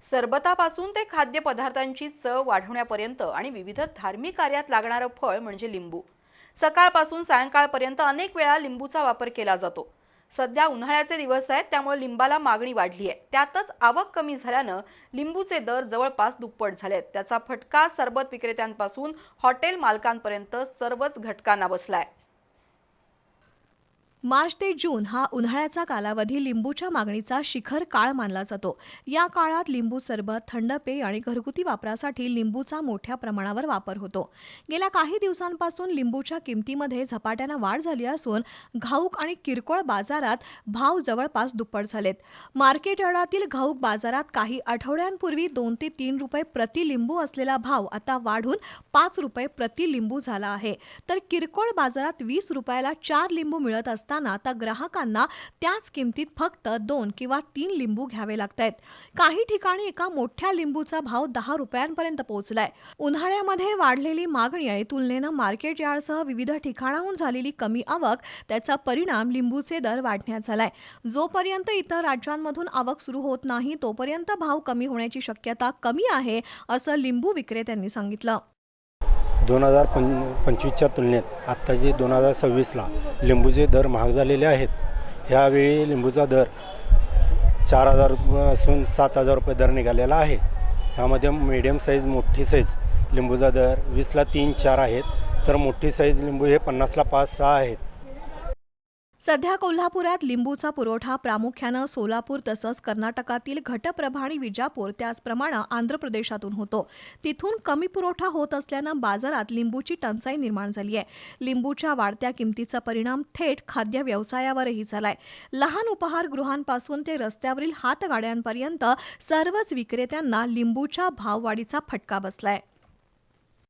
सरबतापासून ते खाद्यपदार्थांची चव वाढवण्यापर्यंत आणि विविध धार्मिक कार्यात लागणारं फळ म्हणजे लिंबू. सकाळपासून सायंकाळपर्यंत अनेक वेळा लिंबूचा वापर केला जातो. सध्या उन्हाळ्याचे दिवस आहेत, त्यामुळे लिंबाला मागणी वाढली आहे. त्यातच आवक कमी झाल्यानं लिंबूचे दर जवळपास दुप्पट झालेत. त्याचा फटका सरबत विक्रेत्यांपासून हॉटेल मालकांपर्यंत सर्वच घटकांना बसलाय. मार्च ते जून हा उन्हाळ्याचा कालावधी लिंबूच्या मागणीचा शिखर काळ मानला जातो. या काळात लिंबू सरबत, थंड पेय आणि घरगुती वापरासाठी लिंबूचा मोठ्या प्रमाणावर वापर होतो. गेल्या काही दिवसांपासून लिंबूच्या किमतीमध्ये झपाट्यानं वाढ झाली असून घाऊक आणि किरकोळ बाजारात भाव जवळपास दुप्पट झालेत. मार्केट यार्डातील घाऊक बाजारात काही आठवड्यांपूर्वी 2 ते 3 रुपये प्रति लिंबू असलेला भाव आता वाढून 5 रुपये प्रति लिंबू झाला आहे. तर किरकोळ बाजारात 20 रुपयाला 4 लिंबू मिळत असतात. आता ग्राहकांना त्याच किमतीत फक्त 2 किंवा 3 लिंबू घ्यावे लागतात. काही ठिकाणी एका मोठ्या लिंबूचा भाव 10 रुपयांपर्यंत पोहोचलाय. उन्हाळ्यामध्ये वाढलेली मागणी आणि तुलनेनं मार्केट यार्डसह विविध ठिकाणाहून झालेली कमी आवक, त्याचा परिणाम लिंबूचे दर वाढण्यात झालाय. जोपर्यंत इतर राज्यांमधून आवक सुरू होत नाही तोपर्यंत भाव कमी होण्याची शक्यता कमी आहे, असं लिंबू विक्रेत्यांनी सांगितलं. 2025च्या तुलनेत आत्ताचे 2026ला लिंबूचे दर महाग झालेले आहेत. ह्यावेळी लिंबूचा दर 4,000 रुपयापासून 7,000 रुपये दर निघालेला आहे. ह्यामध्ये मीडियम साईज, मोठी साईज लिंबूचा दर 20ला 3-4 आहेत, तर मोठी साईज लिंबू हे 50ला 5-6 आहेत. सध्या कोल्हापुरात लिंबूचा पुरवठा प्रामुख्यानं सोलापूर तसंच कर्नाटकातील घटप्रभा आणि विजापूर, त्याचप्रमाणे आंध्र प्रदेशातून होतो. तिथून कमी पुरवठा होत असल्यानं बाजारात लिंबूची टंचाई निर्माण झाली आहे. लिंबूच्या वाढत्या किमतीचा परिणाम थेट खाद्य व्यवसायावरही झालाय. लहान उपहारगृहांपासून ते रस्त्यावरील हातगाड्यांपर्यंत सर्वच विक्रेत्यांना लिंबूच्या भाववाढीचा फटका बसलाय.